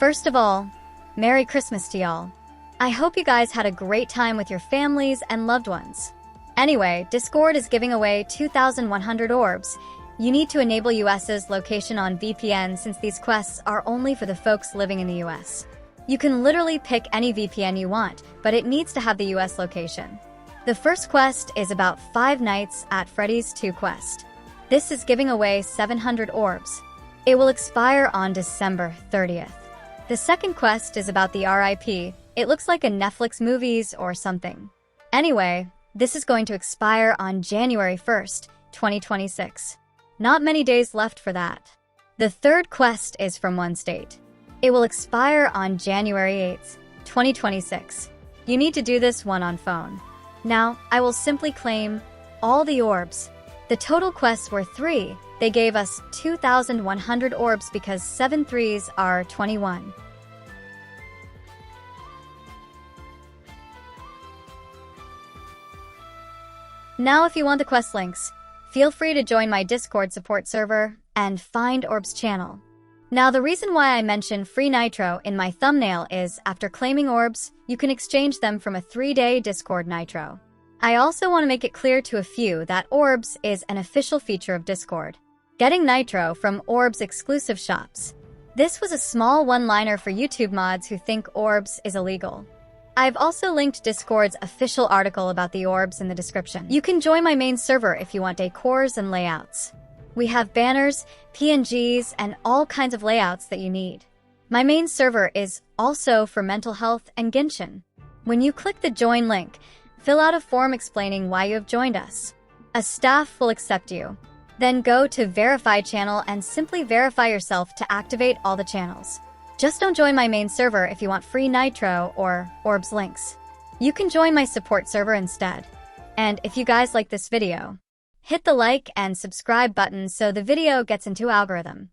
First of all, Merry Christmas to y'all. I hope you guys had a great time with your families and loved ones. Anyway, Discord is giving away 2,100 orbs. You need to enable US's location on VPN since these quests are only for the folks living in the US. You can literally pick any VPN you want, but it needs to have the US location. The first quest is about 5 nights at Freddy's 2 quest. This is giving away 700 orbs. It will expire on December 30th. The second quest is about the RIP. It looks like a Netflix movies or something. Anyway, this is going to expire on January 1st, 2026. Not many days left for that. The third quest is from one state. It will expire on January 8th, 2026. You need to do this one on phone. Now, I will simply claim all the orbs. The total quests were 3. They gave us 2,100 orbs because 7 threes are 21. Now if you want the quest links, feel free to join my Discord support server and Find Orbs channel. Now the reason why I mention free Nitro in my thumbnail is after claiming orbs, you can exchange them from a 3-day Discord Nitro. I also want to make it clear to a few that Orbs is an official feature of Discord. Getting Nitro from Orbs exclusive shops. This was a small one-liner for YouTube mods who think Orbs is illegal. I've also linked Discord's official article about the orbs in the description. You can join my main server if you want decors and layouts. We have banners, PNGs, and all kinds of layouts that you need. My main server is also for mental health and Genshin. When you click the join link, fill out a form explaining why you have joined us. A staff will accept you. Then go to Verify channel and simply verify yourself to activate all the channels. Just don't join my main server if you want free Nitro or Orbs links. You can join my support server instead. And if you guys like this video, hit the like and subscribe button so the video gets into algorithm.